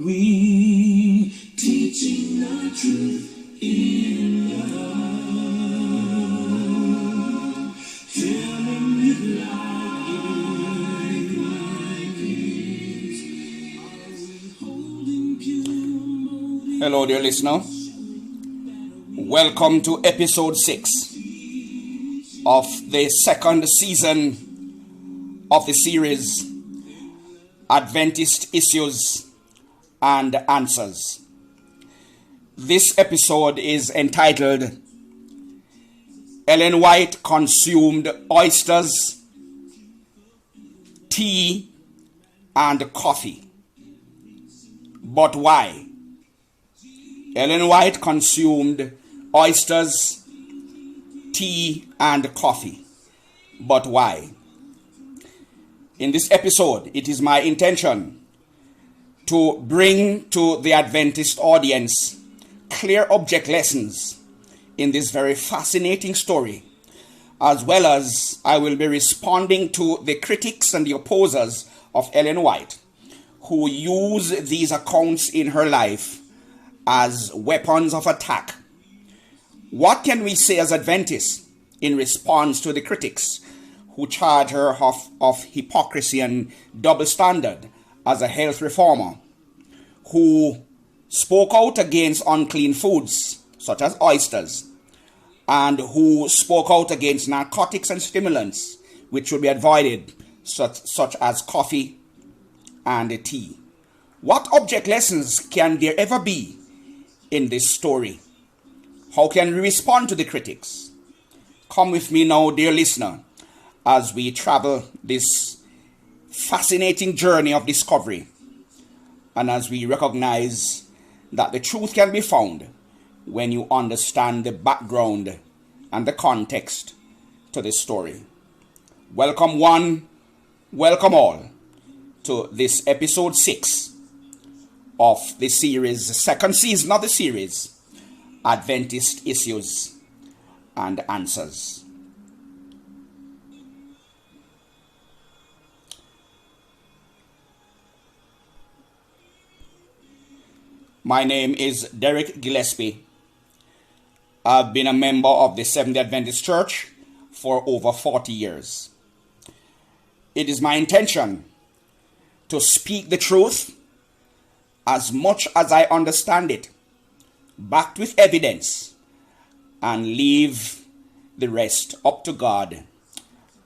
we teaching the truth in love, telling it like it is. Hello, dear listener. Welcome to episode 6 of the second season of the series Adventist Issues and Answers. This episode is entitled Ellen White Consumed Oysters, Tea, and Coffee. But why? Ellen White consumed oysters, tea, and coffee. But why? In this episode, it is my intention to bring to the Adventist audience clear object lessons in this very fascinating story, as well as I will be responding to the critics and the opposers of Ellen White, who use these accounts in her life as weapons of attack. What can we say as Adventists in response to the critics who charge her of hypocrisy and double standard as a health reformer, who spoke out against unclean foods such as oysters, and who spoke out against narcotics and stimulants which should be avoided, such as coffee and tea? What object lessons can there ever be in this story? How can we respond to the critics? Come with me now, dear listener, as we travel this fascinating journey of discovery, and as we recognize that the truth can be found when you understand the background and the context to this story. Welcome one, welcome all to this episode 6 of the series, the second season of the series, Adventist Issues and Answers. My name is Derrick Gillespie. I've been a member of the Seventh-day Adventist Church for over 40 years. It is my intention to speak the truth as much as I understand it, backed with evidence, and leave the rest up to God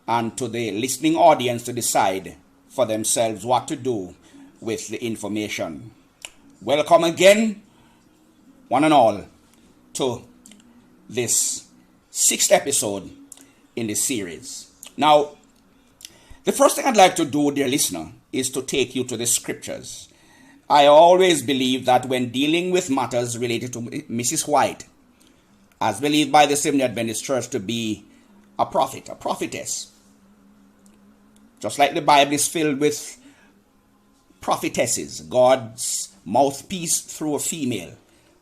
and to the listening audience to decide for themselves what to do with the information. Welcome again, one and all, to this 6th episode in this series. Now, the first thing I'd like to do, dear listener, is to take you to the scriptures. I always believe that when dealing with matters related to Mrs. White, as believed by the Seventh-day Adventist Church to be a prophet, a prophetess, just like the Bible is filled with prophetesses, God's mouthpiece through a female,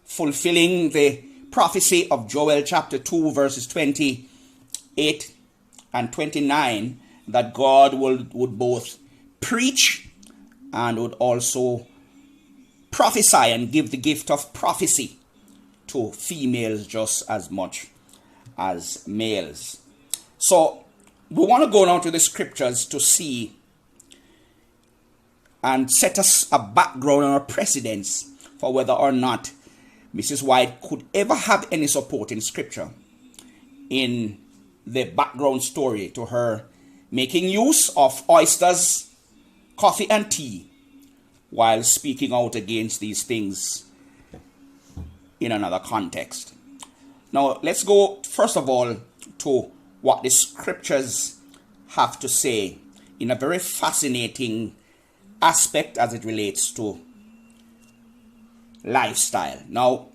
fulfilling the prophecy of Joel chapter 2 verses 28 and 29, that God would both preach and would also prophesy and give the gift of prophecy to females just as much as males. So we want to go now to the scriptures to see and set us a background or a precedence for whether or not Mrs. White could ever have any support in scripture in the background story to her making use of oysters, coffee, and tea while speaking out against these things in another context. Now, let's go first of all to what the scriptures have to say in a very fascinating aspect as it relates to lifestyle. Now,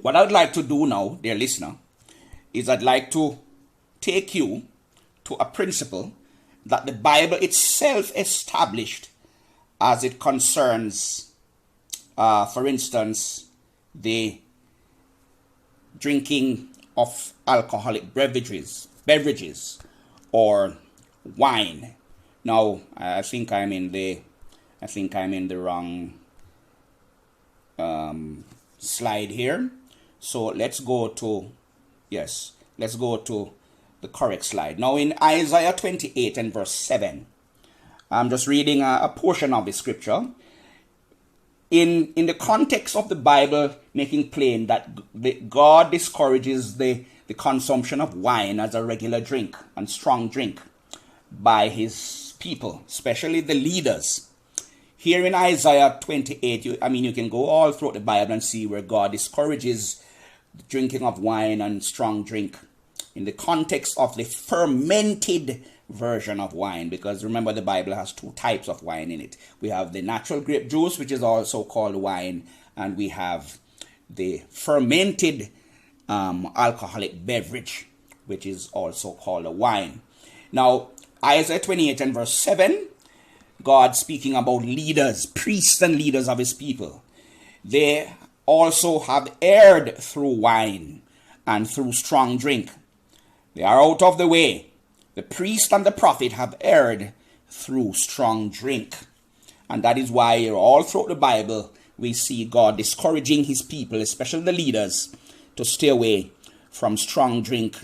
what I'd like to do now, dear listener, is I'd like to take you to a principle that the Bible itself established as it concerns, for instance, the drinking of alcoholic beverages or wine. Now, I think I'm in the wrong slide here. So let's go to, let's go to the correct slide. Now in Isaiah 28 and verse 7, I'm just reading a portion of the scripture. In the context of the Bible, making plain that God discourages the consumption of wine as a regular drink and strong drink by his people, especially the leaders. Here in Isaiah 28, you can go all throughout the Bible and see where God discourages the drinking of wine and strong drink in the context of the fermented version of wine, because remember the Bible has two types of wine in it. We have the natural grape juice, which is also called wine, and we have the fermented alcoholic beverage, which is also called a wine. Now, Isaiah 28 and verse 7, God speaking about leaders, priests and leaders of his people. They also have erred through wine and through strong drink. They are out of the way. The priest and the prophet have erred through strong drink. And that is why all throughout the Bible we see God discouraging his people, especially the leaders, to stay away from strong drink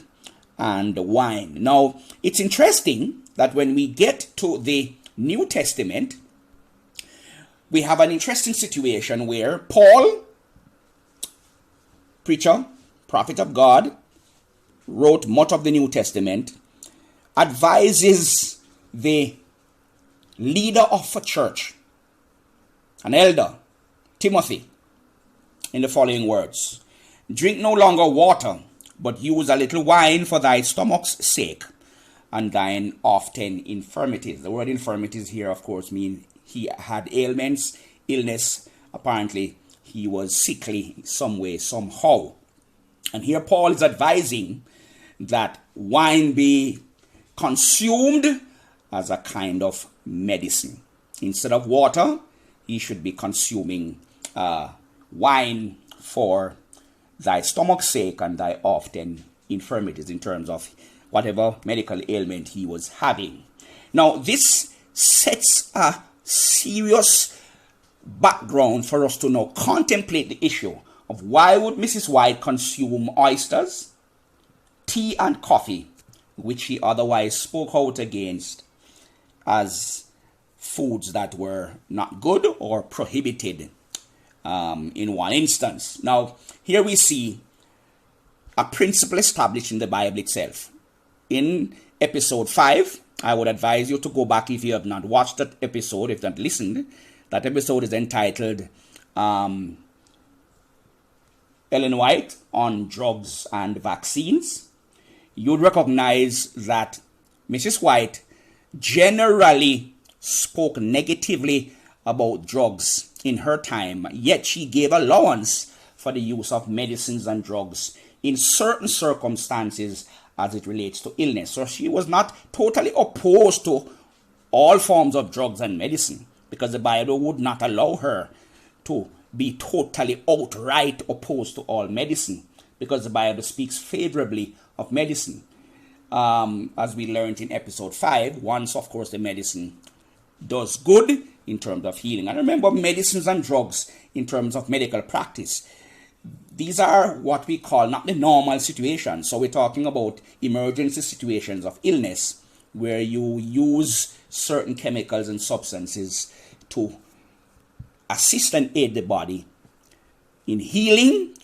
and wine. Now, it's interesting that when we get to the New Testament, we have an interesting situation where Paul, preacher, prophet of God, wrote much of the New Testament, advises the leader of a church, an elder, Timothy, in the following words: drink no longer water, but use a little wine for thy stomach's sake and thine often infirmities. The word infirmities here, of course, mean he had ailments, illness. Apparently, he was sickly some way, somehow. And here Paul is advising that wine be consumed as a kind of medicine. Instead of water, he should be consuming wine for thy stomach's sake and thy often infirmities, in terms of whatever medical ailment he was having. Now, this sets a serious background for us to now contemplate the issue of why would Mrs. White consume oysters, tea and coffee, which he otherwise spoke out against as foods that were not good or prohibited in one instance. Now, here we see a principle established in the Bible itself. In episode 5, I would advise you to go back if you have not watched that episode, if not listened. That episode is entitled Ellen White on Drugs and Vaccines. You'd recognize that Mrs. White generally spoke negatively about drugs in her time, yet she gave allowance for the use of medicines and drugs in certain circumstances as it relates to illness. So she was not totally opposed to all forms of drugs and medicine, because the Bible would not allow her to be totally outright opposed to all medicine, because the Bible speaks favorably of medicine. As we learned in episode 5, once, of course, the medicine does good in terms of healing. And remember, medicines and drugs in terms of medical practice, these are what we call not the normal situations. So we're talking about emergency situations of illness where you use certain chemicals and substances to assist and aid the body in healing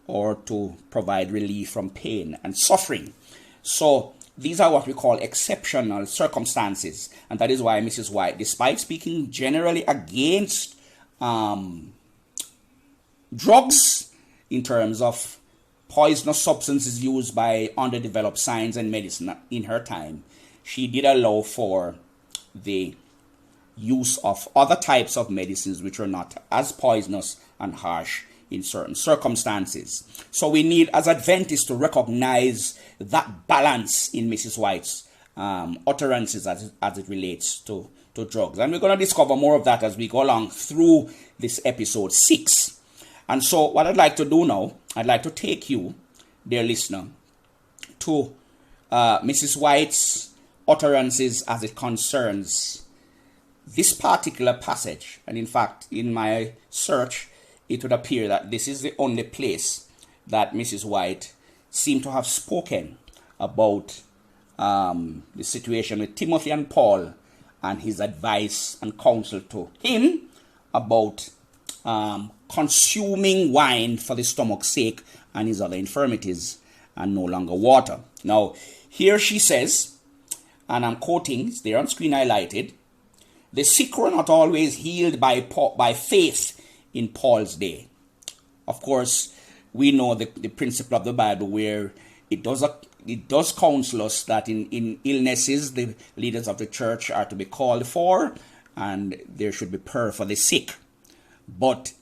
or to provide relief from pain and suffering. So these are what we call exceptional circumstances. And that is why Mrs. White, despite speaking generally against drugs in terms of poisonous substances used by underdeveloped science and medicine in her time, she did allow for the use of other types of medicines which are not as poisonous and harsh in certain circumstances. So we need, as Adventists, to recognize that balance in Mrs. White's utterances as it relates to drugs. And we're going to discover more of that as we go along through this episode 6. And so what I'd like to do now, I'd like to take you, dear listener, to Mrs. White's utterances as it concerns this particular passage. And in fact, in my search, it would appear that this is the only place that Mrs. White seemed to have spoken about the situation with Timothy and Paul and his advice and counsel to him about consuming wine for the stomach's sake and his other infirmities and no longer water. Now, here she says, and I'm quoting, it's there on screen highlighted, the sick were not always healed by faith in Paul's day. Of course, we know the principle of the Bible where it does counsel us that in illnesses, the leaders of the church are to be called for, and there should be prayer for the sick. But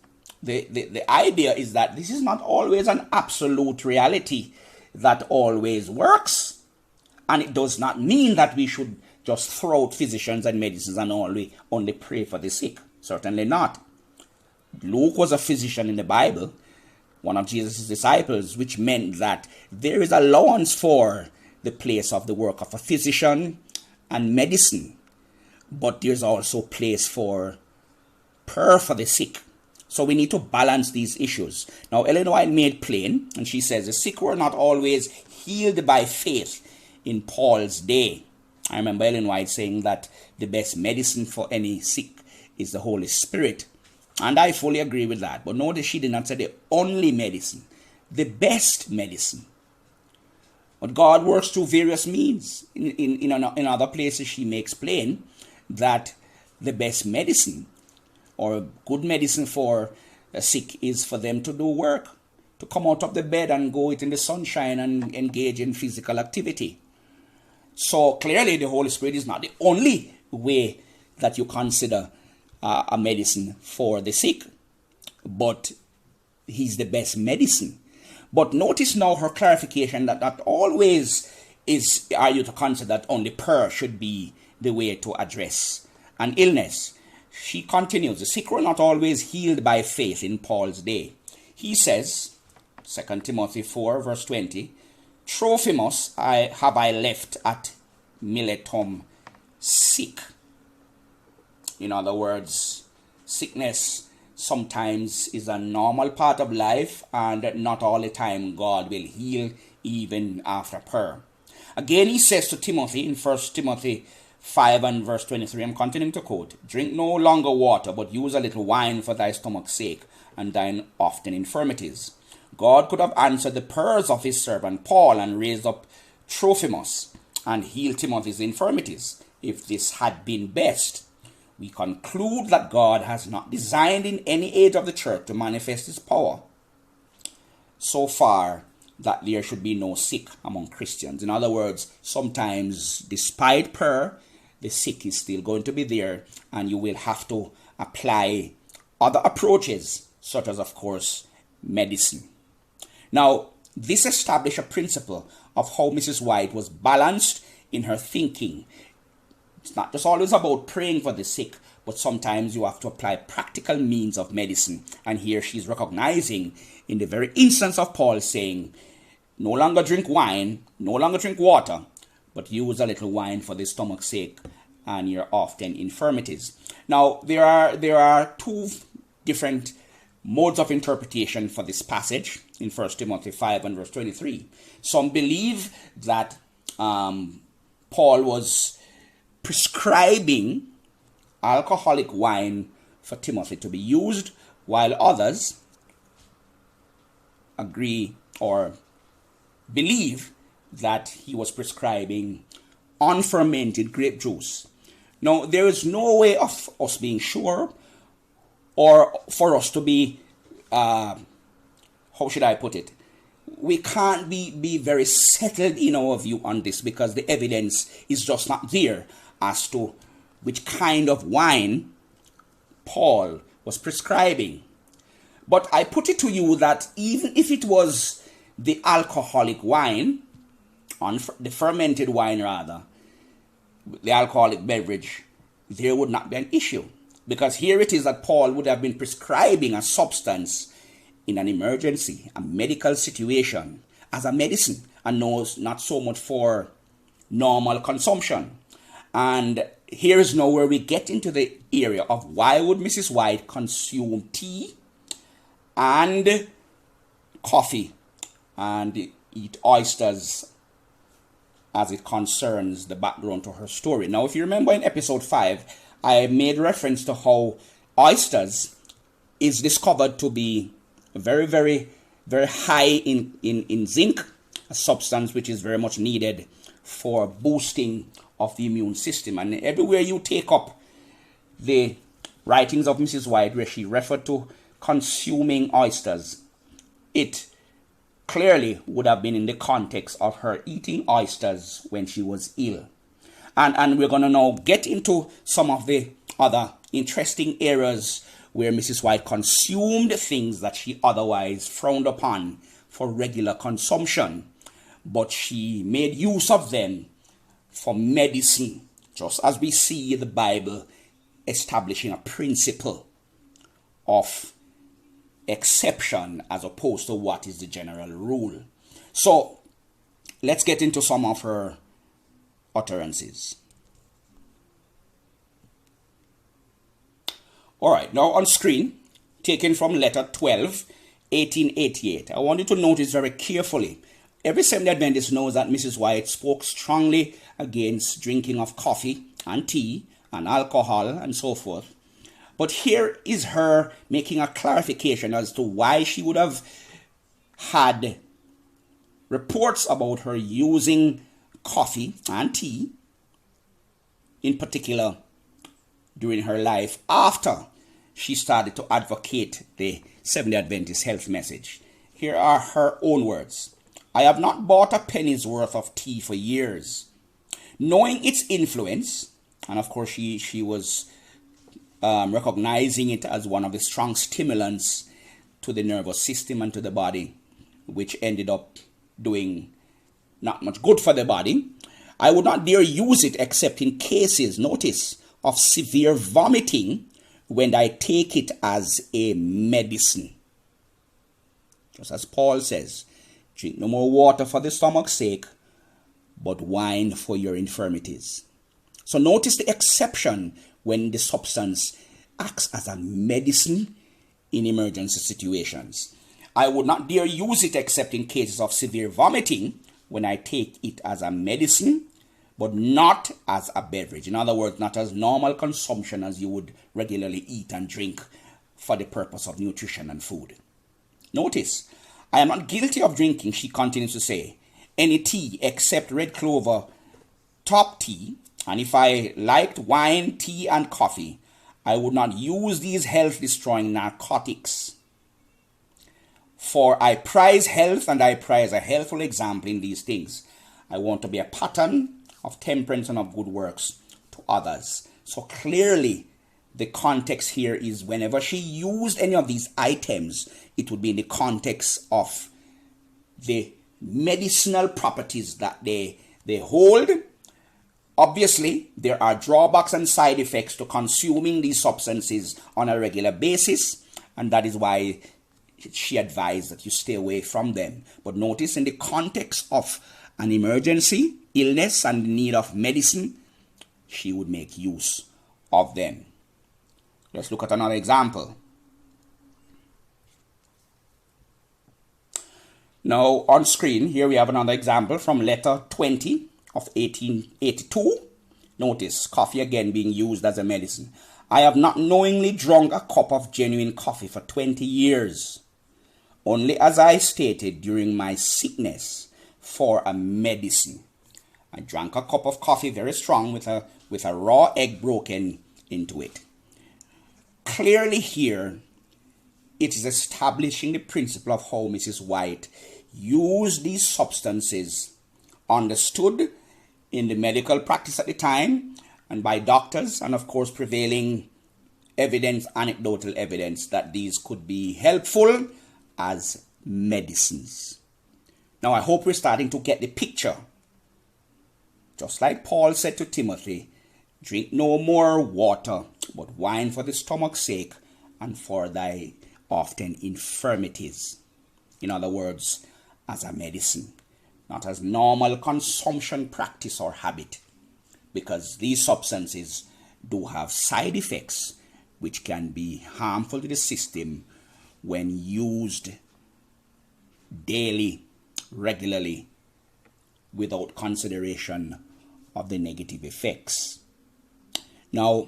the idea is that this is not always an absolute reality that always works. And it does not mean that we should just throw out physicians and medicines and only pray for the sick. Certainly not. Luke was a physician in the Bible, one of Jesus' disciples, which meant that there is allowance for the place of the work of a physician and medicine. But there's also place for prayer for the sick. So we need to balance these issues. Now, Ellen White made plain, and she says, the sick were not always healed by faith in Paul's day. I remember Ellen White saying that the best medicine for any sick is the Holy Spirit. And I fully agree with that. But notice she did not say the only medicine, the best medicine. But God works through various means. In other places, she makes plain that the best medicine or good medicine for a sick is for them to do work, to come out of the bed and go out in the sunshine and engage in physical activity. So clearly the Holy Spirit is not the only way that you consider a medicine for the sick, but he's the best medicine. But notice now her clarification that not always are you to consider that only prayer should be the way to address an illness. She continues, the sick were not always healed by faith in Paul's day. He says, 2 Timothy 4 verse 20, Trophimus have I left at Miletum sick. In other words, sickness sometimes is a normal part of life, and not all the time God will heal even after prayer. Again, he says to Timothy in 1 Timothy 5 and verse 23, I'm continuing to quote, drink no longer water, but use a little wine for thy stomach's sake, and thine often infirmities. God could have answered the prayers of his servant Paul and raised up Trophimus and healed Timothy's infirmities, if this had been best. We conclude that God has not designed in any age of the church to manifest his power so far that there should be no sick among Christians. In other words, sometimes despite prayer, the sick is still going to be there, and you will have to apply other approaches, such as, of course, medicine. Now, this established a principle of how Mrs. White was balanced in her thinking. It's not just always about praying for the sick, but sometimes you have to apply practical means of medicine. And here she's recognizing in the very instance of Paul saying, no longer drink wine, no longer drink water, but use a little wine for the stomach's sake and your often infirmities. Now, there are two different modes of interpretation for this passage in 1 Timothy 5 and verse 23. Some believe that Paul was prescribing alcoholic wine for Timothy to be used, while others agree or believe that he was prescribing unfermented grape juice. Now, there is no way of us being sure or for us to be, how should I put it? We can't be very settled in our view on this because the evidence is just not there as to which kind of wine Paul was prescribing. But I put it to you that even if it was the alcoholic wine, the fermented wine rather, the alcoholic beverage, there would not be an issue. Because here it is that Paul would have been prescribing a substance in an emergency, a medical situation, as a medicine, and not so much for normal consumption. And here is now where we get into the area of why would Mrs. White consume tea and coffee and eat oysters as it concerns the background to her story. Now, if you remember in episode 5, I made reference to how oysters is discovered to be very, very, very high in zinc, a substance which is very much needed for boosting of the immune system. And everywhere you take up the writings of Mrs. White, where she referred to consuming oysters, it clearly would have been in the context of her eating oysters when she was ill. And we're going to now get into some of the other interesting areas where Mrs. White consumed things that she otherwise frowned upon for regular consumption, but she made use of them for medicine, just as we see the Bible establishing a principle of exception as opposed to what is the general rule. So let's get into some of her utterances. All right, now on screen, taken from letter 12, 1888. I want you to notice very carefully. Every Seventh-day Adventist knows that Mrs. White spoke strongly against drinking of coffee and tea and alcohol and so forth. But here is her making a clarification as to why she would have had reports about her using coffee and tea, in particular during her life, after she started to advocate the Seventh-day Adventist health message. Here are her own words. I have not bought a penny's worth of tea for years. Knowing its influence, and of course she was recognizing it as one of the strong stimulants to the nervous system and to the body, which ended up doing not much good for the body. I would not dare use it except in cases, notice, of severe vomiting when I take it as a medicine. Just as Paul says, drink no more water for the stomach's sake, but wine for your infirmities. So notice the exception when the substance acts as a medicine in emergency situations. I would not dare use it except in cases of severe vomiting when I take it as a medicine, but not as a beverage. In other words, not as normal consumption as you would regularly eat and drink for the purpose of nutrition and food. Notice, I am not guilty of drinking, she continues to say, any tea except red clover top tea, and if I liked wine, tea, and coffee, I would not use these health-destroying narcotics. For I prize health, and I prize a healthful example in these things. I want to be a pattern of temperance and of good works to others. So clearly, the context here is whenever she used any of these items, it would be in the context of the medicinal properties that they hold. Obviously, there are drawbacks and side effects to consuming these substances on a regular basis, and that is why she advised that you stay away from them. But notice, in the context of an emergency, illness, and the need of medicine, she would make use of them. Let's look at another example. Now, on screen, here we have another example from letter 20 of 1882. Notice, coffee again being used as a medicine. I have not knowingly drunk a cup of genuine coffee for 20 years. Only as I stated during my sickness for a medicine. I drank a cup of coffee very strong with a raw egg broken into it. Clearly here, it is establishing the principle of how Mrs. White used these substances, understood in the medical practice at the time and by doctors, and of course prevailing evidence, anecdotal evidence, that these could be helpful as medicines. Now I hope we're starting to get the picture. Just like Paul said to Timothy, drink no more water, but wine for the stomach's sake and for thy often infirmities. In other words, as a medicine, not as normal consumption practice or habit, because these substances do have side effects which can be harmful to the system when used daily, regularly, without consideration of the negative effects. Now,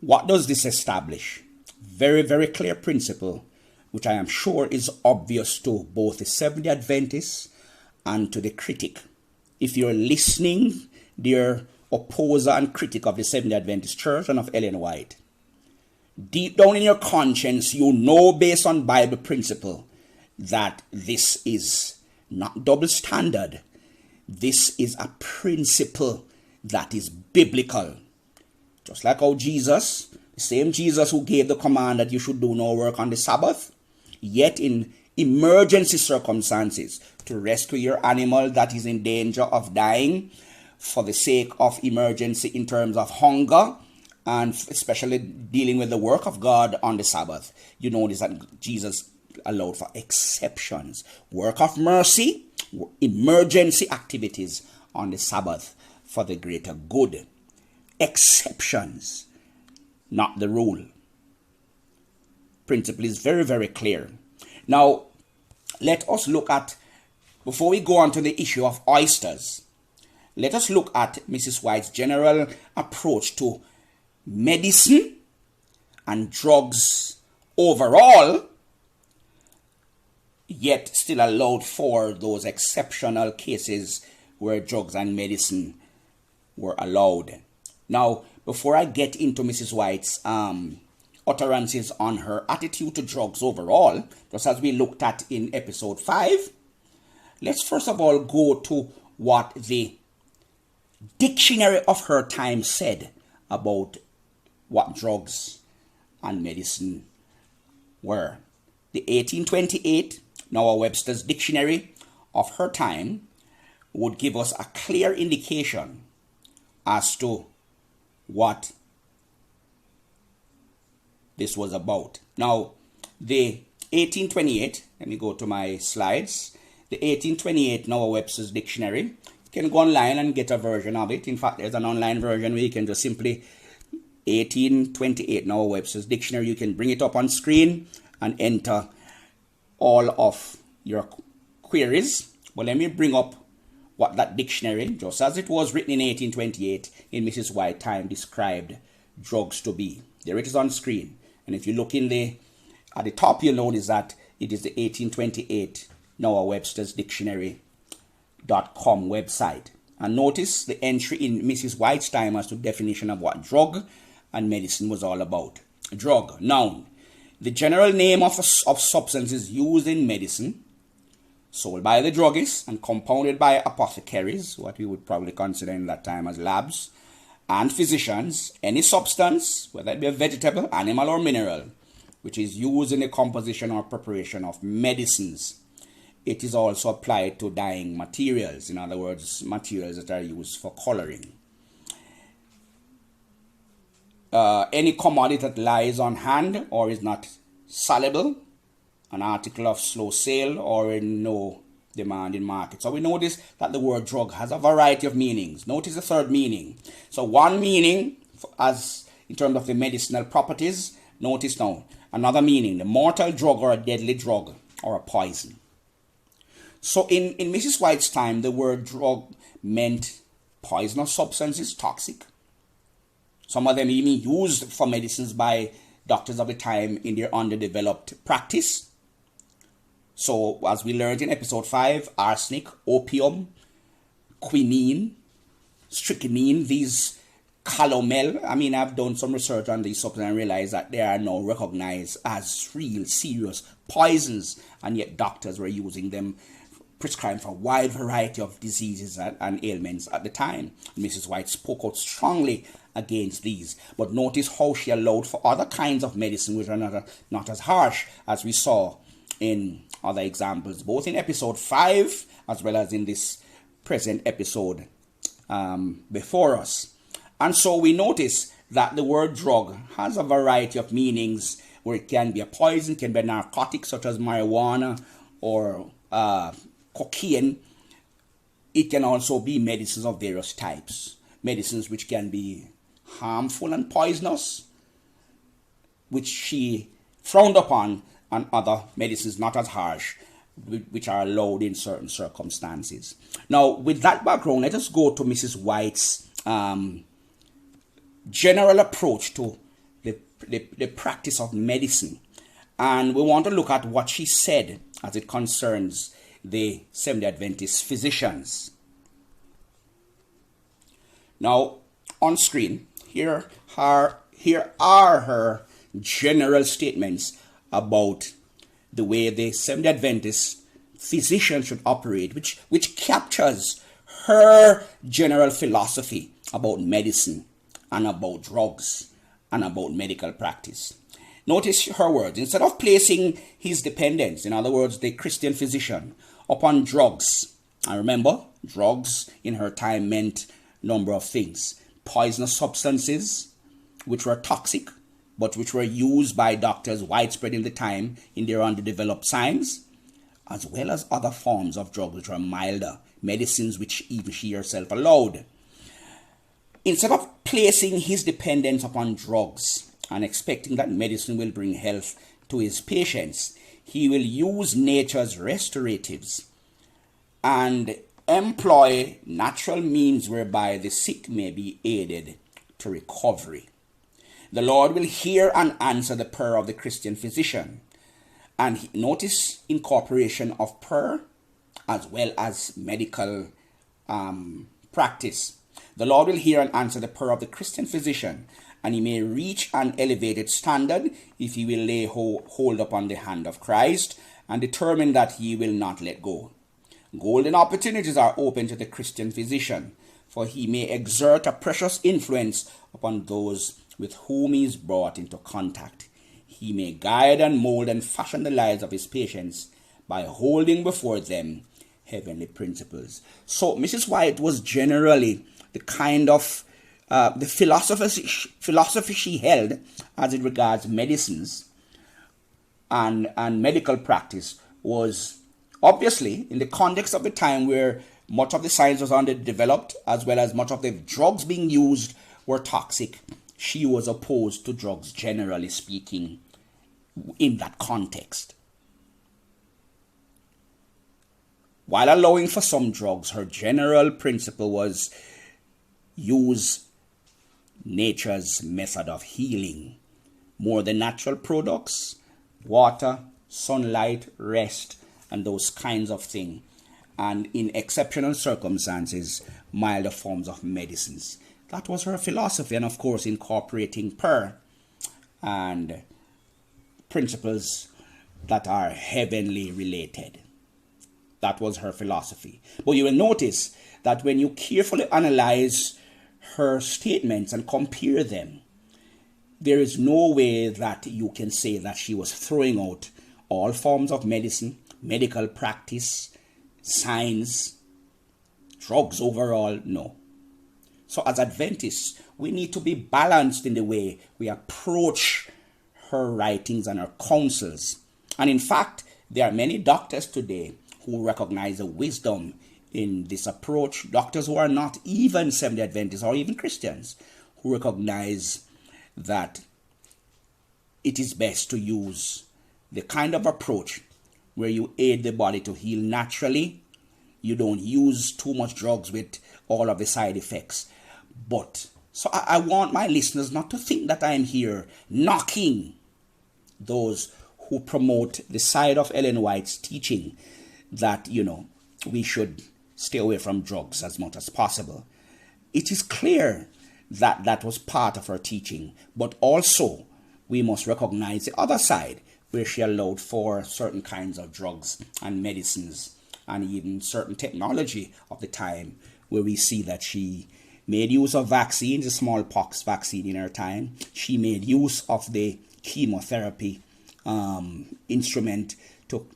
what does this establish? Very, very clear principle, which I am sure is obvious to both the Seventh-day Adventists and to the critic. If you're listening, dear opposer and critic of the Seventh-day Adventist Church and of Ellen White, deep down in your conscience, you know based on Bible principle that this is not double standard. This is a principle that is biblical. Just like how Jesus, the same Jesus who gave the command that you should do no work on the Sabbath, yet in emergency circumstances to rescue your animal that is in danger of dying for the sake of emergency in terms of hunger, and especially dealing with the work of God on the Sabbath. You notice that Jesus allowed for exceptions. Work of mercy, emergency activities on the Sabbath for the greater good. Exceptions, not the rule. Principle is very, very clear. Now, let us look at, before we go on to the issue of oysters, let us look at Mrs. White's general approach to medicine and drugs overall, yet still allowed for those exceptional cases where drugs and medicine were allowed. Now, before I get into Mrs. White's utterances on her attitude to drugs overall, just as we looked at in episode 5, let's first of all go to what the dictionary of her time said about what drugs and medicine were. The 1828 Noah Webster's dictionary of her time would give us a clear indication as to what this was about. Now, the 1828, let me go to my slides. The 1828 Noah Webster's dictionary, you can go online and get a version of it. In fact, there's an online version where you can just simply 1828 Noah Webster's dictionary. You can bring it up on screen and enter all of your queries. But let me bring up what that dictionary, just as it was written in 1828 in Mrs. White time, described drugs to be. There it is on screen. And if you look in at the top, you'll notice that it is the 1828 Noah Webster's Dictionary.com website. And notice the entry in Mrs. White's time as to definition of what drug and medicine was all about. Drug, noun, the general name of substances used in medicine, sold by the druggist and compounded by apothecaries, what we would probably consider in that time as labs, and physicians. Any substance, whether it be a vegetable, animal, or mineral, which is used in the composition or preparation of medicines. It is also applied to dyeing materials, in other words, materials that are used for coloring. Any commodity that lies on hand or is not salable, an article of slow sale or in no demand in market. So we notice that the word drug has a variety of meanings. Notice the third meaning. So one meaning, as in terms of the medicinal properties, notice now, another meaning, the mortal drug or a deadly drug or a poison. So in Mrs. White's time, the word drug meant poisonous substances, toxic. Some of them even used for medicines by doctors of the time in their underdeveloped practice. So as we learned in episode 5, arsenic, opium, quinine, strychnine, these calomel. I mean, I've done some research on these substances and realized that they are now recognized as real serious poisons, and yet doctors were using them, prescribed for a wide variety of diseases and ailments at the time. Mrs. White spoke out strongly against these. But notice how she allowed for other kinds of medicine which are not as harsh as we saw in other examples, both in episode 5 as well as in this present episode before us. And so we notice that the word drug has a variety of meanings, where it can be a poison, can be a narcotic such as marijuana or cocaine. It can also be medicines of various types. Medicines which can be harmful and poisonous, which she frowned upon and other medicines not as harsh, which are allowed in certain circumstances. Now, with that background, let us go to Mrs. White's general approach to the practice of medicine. And we want to look at what she said as it concerns the Seventh-day Adventist physicians. Now, on screen, here are her general statements about the way the Seventh-day Adventist physician should operate, which captures her general philosophy about medicine and about drugs and about medical practice. Notice her words. Instead of placing his dependence, in other words, the Christian physician, upon drugs, and remember, drugs in her time meant a number of things. Poisonous substances, which were toxic, but which were used by doctors widespread in the time in their underdeveloped science, as well as other forms of drugs which were milder, medicines which even she herself allowed. Instead of placing his dependence upon drugs and expecting that medicine will bring health to his patients, he will use nature's restoratives and employ natural means whereby the sick may be aided to recovery. The Lord will hear and answer the prayer of the Christian physician. And notice incorporation of prayer as well as medical practice. The Lord will hear and answer the prayer of the Christian physician, and he may reach an elevated standard if he will lay hold upon the hand of Christ and determine that he will not let go. Golden opportunities are open to the Christian physician, for he may exert a precious influence upon those with whom he is brought into contact. He may guide and mold and fashion the lives of his patients by holding before them heavenly principles. So Mrs. White was generally the kind of the philosophy she held as it regards medicines and medical practice was obviously in the context of the time where much of the science was underdeveloped, as well as much of the drugs being used were toxic. She was opposed to drugs, generally speaking, in that context. While allowing for some drugs, her general principle was use nature's method of healing. More than natural products, water, sunlight, rest, and those kinds of things. And in exceptional circumstances, milder forms of medicines. That was her philosophy, and of course incorporating prayer and principles that are heavenly related. That was her philosophy. But you will notice that when you carefully analyze her statements and compare them, there is no way that you can say that she was throwing out all forms of medicine, medical practice, science, drugs overall. No. So as Adventists, we need to be balanced in the way we approach her writings and her counsels. And in fact, there are many doctors today who recognize the wisdom in this approach. Doctors who are not even Seventh-day Adventists or even Christians, who recognize that it is best to use the kind of approach where you aid the body to heal naturally. You don't use too much drugs with all of the side effects. But, so I want my listeners not to think that I am here knocking those who promote the side of Ellen White's teaching that, we should stay away from drugs as much as possible. It is clear that that was part of her teaching, but also we must recognize the other side where she allowed for certain kinds of drugs and medicines and even certain technology of the time, where we see that she made use of vaccines, the smallpox vaccine in her time. She made use of the chemotherapy instrument to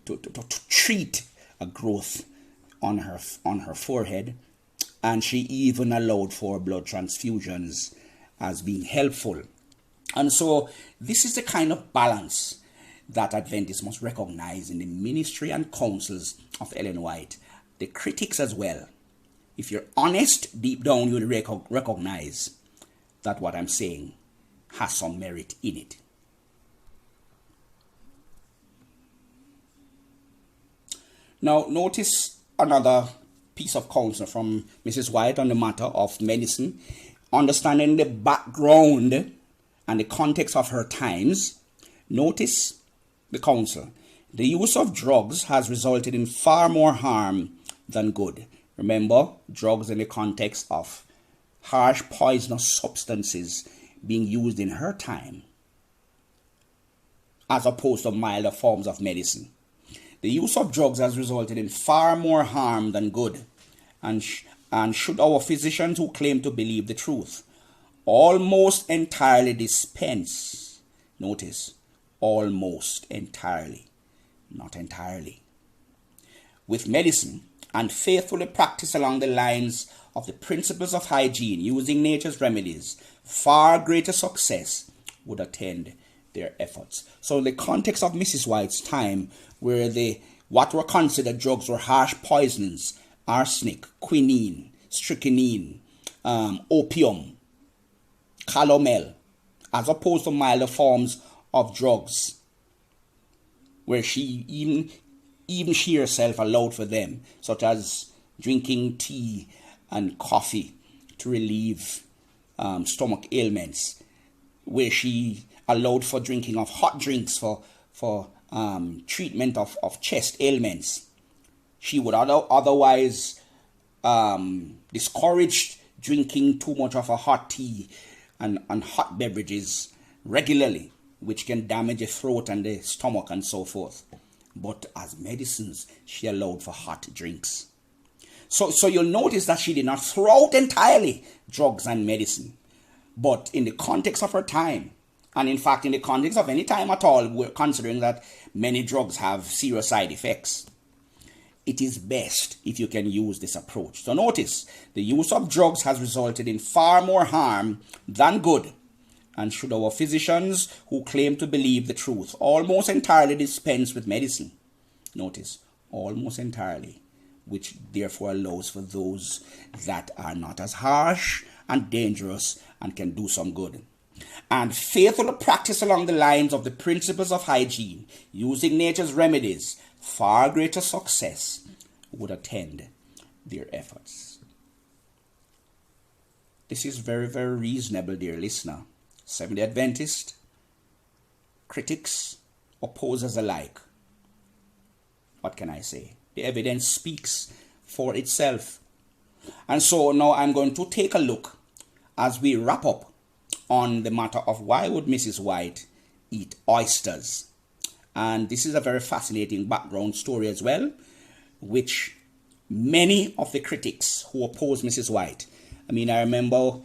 treat a growth on her forehead, and she even allowed for blood transfusions as being helpful. And so this is the kind of balance that Adventists must recognize in the ministry and counsels of Ellen White. The critics as well. If you're honest, deep down you'll recognize that what I'm saying has some merit in it. Now, notice another piece of counsel from Mrs. White on the matter of medicine. Understanding the background and the context of her times, notice the counsel. The use of drugs has resulted in far more harm than good. Remember, drugs in the context of harsh poisonous substances being used in her time, as opposed to milder forms of medicine. The use of drugs has resulted in far more harm than good, and should our physicians who claim to believe the truth almost entirely dispense, notice, almost entirely, not entirely, with medicine, and faithfully practice along the lines of the principles of hygiene, using nature's remedies, far greater success would attend their efforts. So in the context of Mrs. White's time, where what were considered drugs were harsh poisons, arsenic, quinine, strychnine, opium, calomel, as opposed to milder forms of drugs, where she even she herself allowed for them, such as drinking tea and coffee to relieve stomach ailments, where she allowed for drinking of hot drinks for treatment of chest ailments. She would otherwise discourage drinking too much of a hot tea and hot beverages regularly, which can damage the throat and the stomach and so forth. But as medicines, she allowed for hot drinks. So you'll notice that she did not throw out entirely drugs and medicine. But in the context of her time, and in fact in the context of any time at all, we're considering that many drugs have serious side effects, it is best if you can use this approach. So notice, the use of drugs has resulted in far more harm than good, and should our physicians who claim to believe the truth almost entirely dispense with medicine, notice, almost entirely, which therefore allows for those that are not as harsh and dangerous and can do some good, and faithfully practice along the lines of the principles of hygiene, using nature's remedies, far greater success would attend their efforts. This is very, very reasonable, dear listener. Seventh-day Adventist, critics, opposers alike. What can I say? The evidence speaks for itself. And so now I'm going to take a look as we wrap up on the matter of why would Mrs. White eat oysters. And this is a very fascinating background story as well, which many of the critics who oppose Mrs. White, I remember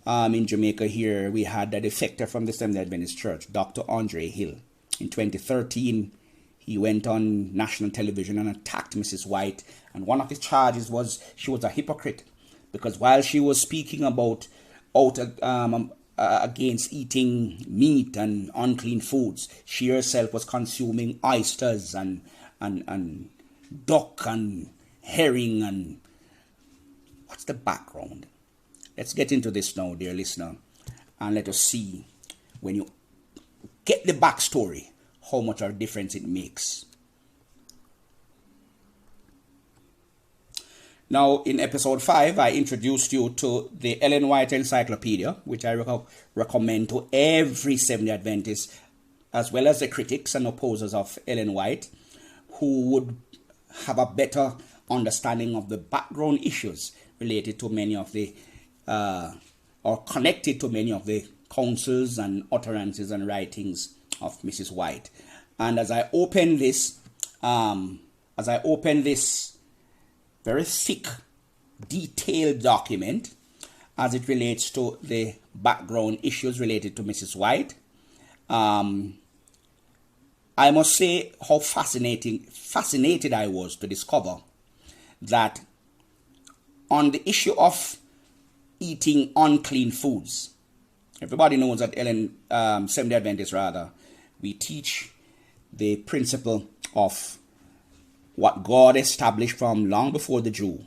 in Jamaica here, we had a defector from the Seventh-day Adventist Church, Dr. Andre Hill. In 2013, he went on national television and attacked Mrs. White. And one of his charges was she was a hypocrite, because while she was speaking against eating meat and unclean foods, she herself was consuming oysters and duck and herring. And what's the background? Let's get into this now, dear listener, and let us see, when you get the backstory, how much of a difference it makes. Now, in episode 5, I introduced you to the Ellen White Encyclopedia, which I recommend to every Seventh-day Adventist, as well as the critics and opposers of Ellen White, who would have a better understanding of the background issues related to many of the or connected to many of the counsels and utterances and writings of Mrs. White. And as I open this very thick, detailed document as it relates to the background issues related to Mrs. White, I must say how fascinated I was to discover that on the issue of eating unclean foods, everybody knows that Seventh-day Adventists we teach the principle of what God established from long before the Jew,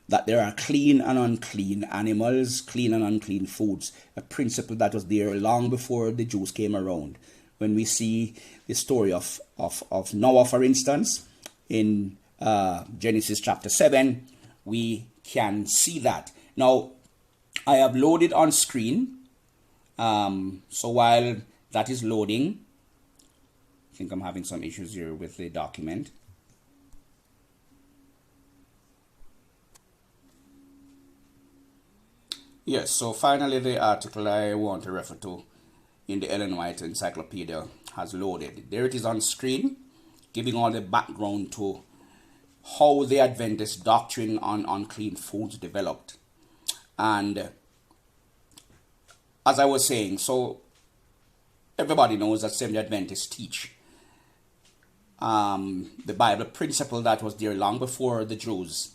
that there are clean and unclean animals, clean and unclean foods, a principle that was there long before the Jews came around. When we see the story of Noah, for instance, in Genesis chapter 7, we can see that. Now, I have loaded on screen. So while that is loading, I think I'm having some issues here with the document. Yes, so finally the article I want to refer to in the Ellen White Encyclopedia has loaded. There it is on screen, giving all the background to how the Adventist doctrine on unclean foods developed. And as I was saying, so everybody knows that Seventh-day Adventists teach the Bible principle that was there long before the Jews,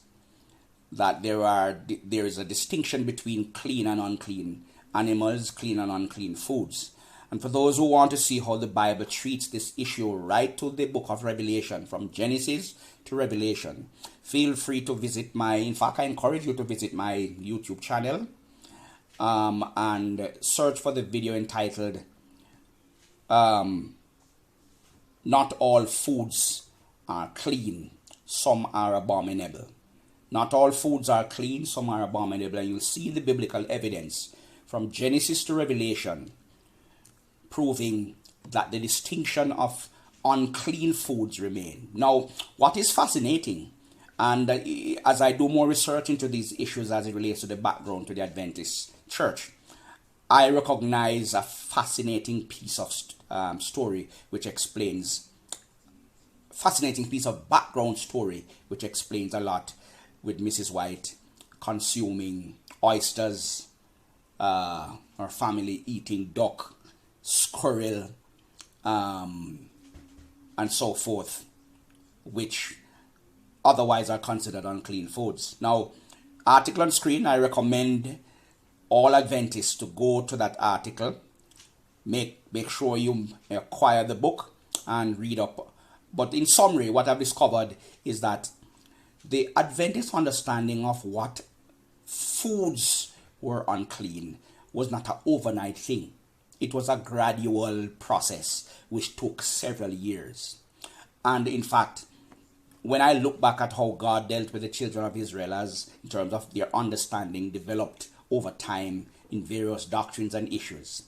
that there is a distinction between clean and unclean animals, clean and unclean foods. And for those who want to see how the Bible treats this issue right to the book of Revelation, from Genesis to Revelation, feel free to visit in fact I encourage you to visit my YouTube channel and search for the video entitled Not All Foods Are Clean, Some Are Abominable. Not all foods are clean, some are abominable, and you'll see the biblical evidence from Genesis to Revelation proving that the distinction of unclean foods remain. Now, what is fascinating, and as I do more research into these issues as it relates to the background to the Adventist Church, I recognize a fascinating piece of fascinating piece of background story which explains a lot, with Mrs. White consuming oysters, her family eating duck, squirrel, and so forth, which otherwise are considered unclean foods. Now, article on screen, I recommend all Adventists to go to that article. Make sure you acquire the book and read up. But in summary, what I've discovered is that the Adventist understanding of what foods were unclean was not an overnight thing. It was a gradual process which took several years. And in fact, when I look back at how God dealt with the children of Israel as in terms of their understanding developed over time in various doctrines and issues,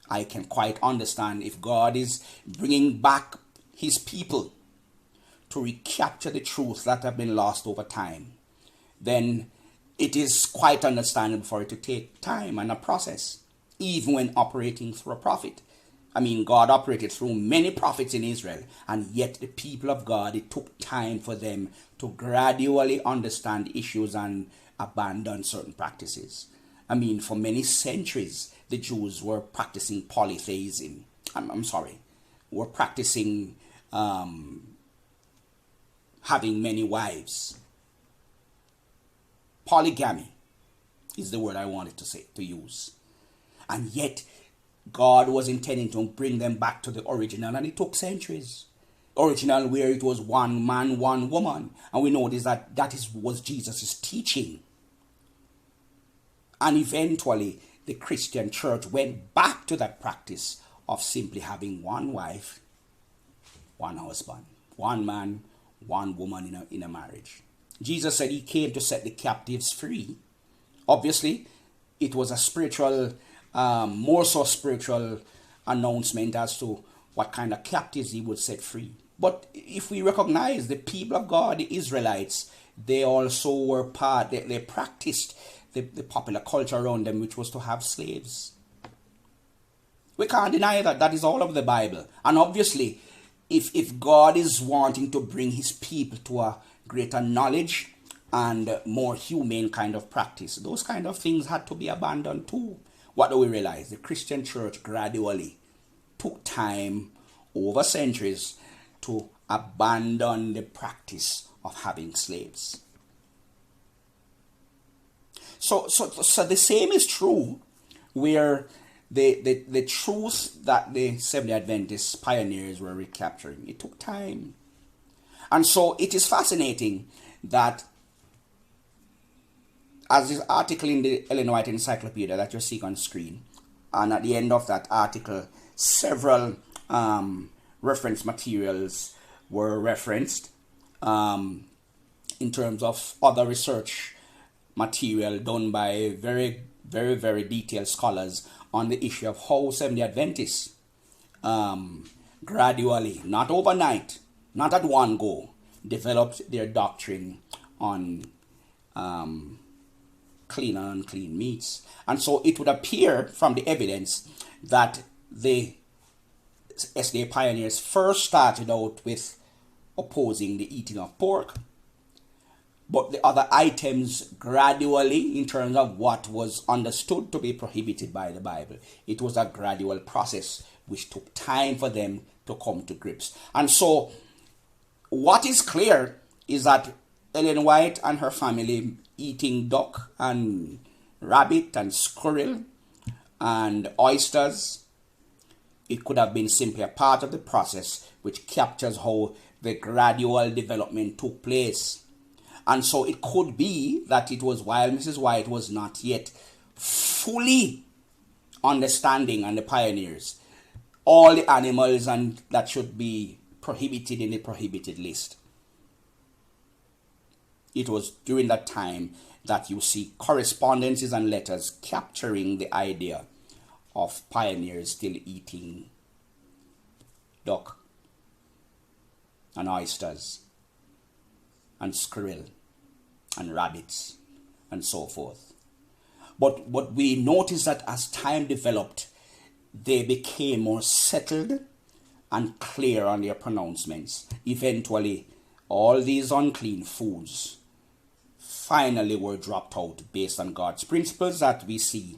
I can quite understand if God is bringing back his people to recapture the truths that have been lost over time, then it is quite understandable for it to take time and a process, even when operating through a prophet. I mean, God operated through many prophets in Israel, and yet the people of God, it took time for them to gradually understand issues and abandon certain practices. I mean, for many centuries, the Jews were practicing polytheism. Were practicing having many wives. Polygamy is the word I wanted to use. And yet, God was intending to bring them back to the original, and it took centuries. Original where it was one man, one woman. And we know this, that was Jesus' teaching. And eventually, the Christian church went back to that practice of simply having one wife, one husband, one man, one woman in a marriage. Jesus said he came to set the captives free. Obviously, it was a spiritual, more so spiritual announcement as to what kind of captives he would set free. But if we recognize the people of God, the Israelites, they also were they practiced the popular culture around them, which was to have slaves. We can't deny that. That is all of the Bible. And obviously, if God is wanting to bring his people to a greater knowledge and more humane kind of practice, those kind of things had to be abandoned too. What do we realize? The Christian church gradually took time over centuries to abandon the practice of having slaves. So the same is true where the truth that the Seventh-day Adventist pioneers were recapturing. It took time. And so it is fascinating that, as this article in the Ellen White Encyclopedia that you see on screen, and at the end of that article, several reference materials were referenced, in terms of other research material done by very, very, very detailed scholars on the issue of how Seventh-day Adventists gradually, not overnight, not at one go, developed their doctrine on clean and unclean meats. And so it would appear from the evidence that the SDA pioneers first started out with opposing the eating of pork, but the other items gradually, in terms of what was understood to be prohibited by the Bible, it was a gradual process which took time for them to come to grips. And so what is clear is that Ellen White and her family eating duck and rabbit and squirrel and oysters, it could have been simply a part of the process which captures how the gradual development took place. And so it could be that it was while Mrs. White was not yet fully understanding, and the pioneers, all the animals and that should be prohibited in the prohibited list. It was during that time that you see correspondences and letters capturing the idea of pioneers still eating duck and oysters and squirrel and rabbits and so forth. But what we noticed that as time developed, they became more settled and clear on their pronouncements. Eventually, all these unclean foods finally were dropped out based on God's principles that we see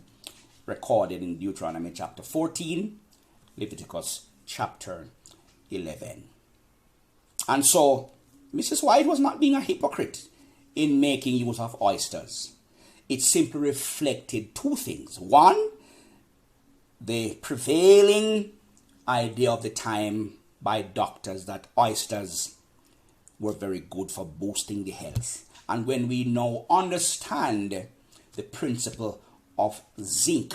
recorded in Deuteronomy chapter 14, Leviticus chapter 11. And so, Mrs. White was not being a hypocrite in making use of oysters. It simply reflected two things. One, the prevailing idea of the time by doctors that oysters were very good for boosting the health. And when we now understand the principle of zinc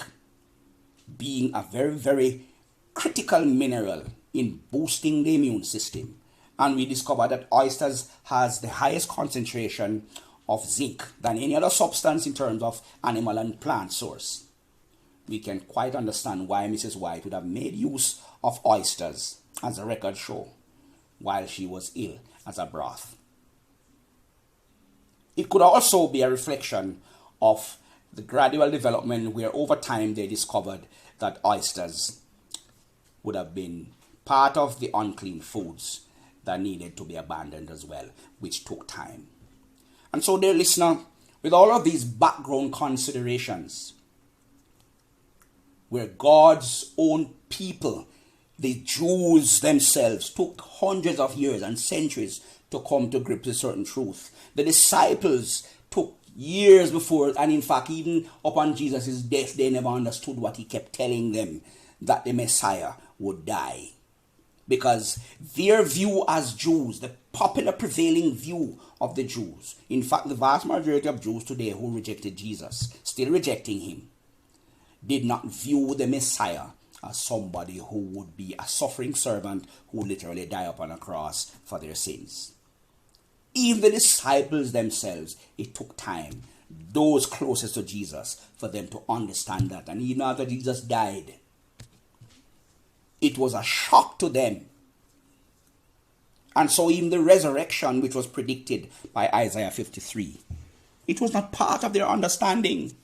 being a very, very critical mineral in boosting the immune system, and we discover that oysters has the highest concentration of zinc than any other substance in terms of animal and plant source, we can quite understand why Mrs. White would have made use of oysters, as the records show, while she was ill as a broth. It could also be a reflection of the gradual development where over time they discovered that oysters would have been part of the unclean foods that needed to be abandoned as well, which took time. And so, dear listener, with all of these background considerations, where God's own people, the Jews themselves, took hundreds of years and centuries to come to grips with certain truth. The disciples took years before, and in fact, even upon Jesus' death, they never understood what he kept telling them, that the Messiah would die. Because their view as Jews, the popular prevailing view of the Jews, in fact, the vast majority of Jews today who rejected Jesus, still rejecting him, did not view the Messiah as somebody who would be a suffering servant who literally die upon a cross for their sins. Even the disciples themselves, it took time, those closest to Jesus, for them to understand that. And even after Jesus died, it was a shock to them. And so even the resurrection, which was predicted by Isaiah 53, it was not part of their understanding.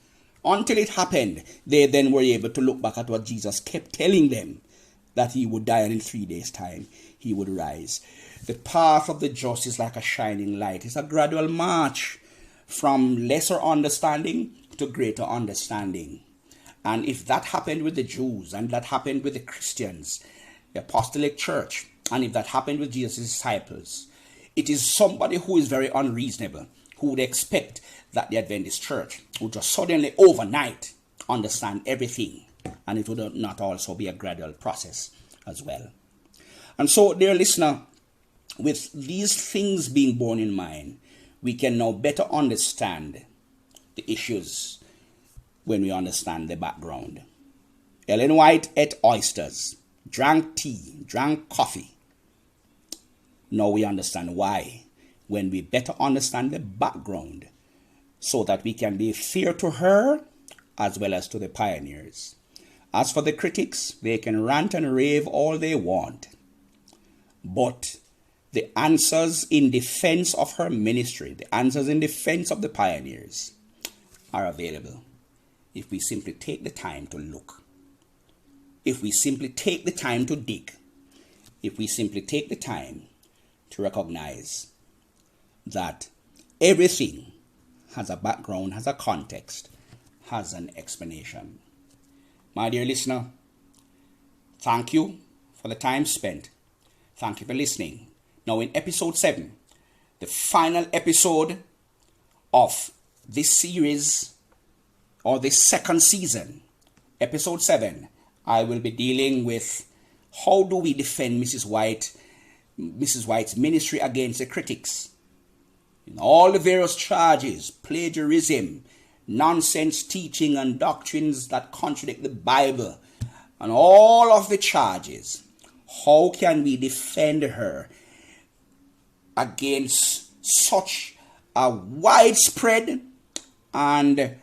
Until it happened, they then were able to look back at what Jesus kept telling them, that he would die and in 3 days' time he would rise. The path of the just is like a shining light. It's a gradual march from lesser understanding to greater understanding. And if that happened with the Jews, and that happened with the Christians, the Apostolic Church, and if that happened with Jesus' disciples, it is somebody who is very unreasonable who would expect that the Adventist Church would just suddenly overnight understand everything, and it would not also be a gradual process as well. And so, dear listener, with these things being borne in mind, we can now better understand the issues when we understand the background. Ellen White ate oysters, drank tea, drank coffee. Now we understand why. when we better understand the background so that we can be fair to her as well as to the pioneers. As for the critics, they can rant and rave all they want, but the answers in defense of her ministry, the answers in defense of the pioneers are available if we simply take the time to look, if we simply take the time to dig, if we simply take the time to recognize that everything has a background, has a context, has an explanation. My dear listener, thank you for the time spent. Thank you for listening. Now in episode 7, the final episode of this series, or this second season, episode 7, I will be dealing with how do we defend Mrs. White's ministry against the critics. In all the various charges, plagiarism, nonsense teaching and doctrines that contradict the Bible, and all of the charges, how can we defend her against such a widespread and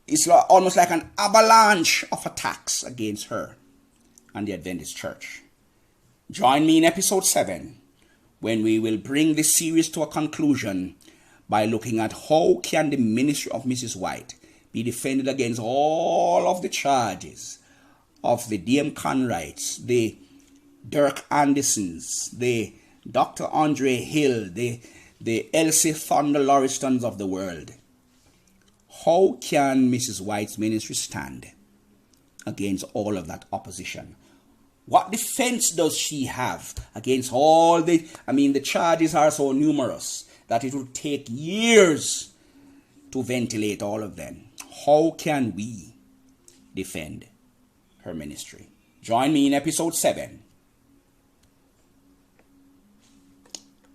it's almost like an avalanche of attacks against her and the Adventist Church? Join me in episode 7 when we will bring this series to a conclusion by looking at how can the ministry of Mrs. White be defended against all of the charges of the D.M. Conwrights, the Dirk Andersons, the Dr. Andre Hill, the Elsie Thunder Lauristons of the world. How can Mrs. White's ministry stand against all of that opposition? What defense does she have against all the charges are so numerous that it would take years to ventilate all of them. How can we defend her ministry? Join me in episode 7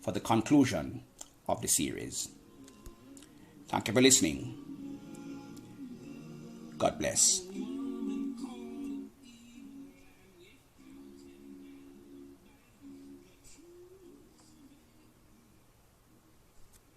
for the conclusion of the series. Thank you for listening. God bless.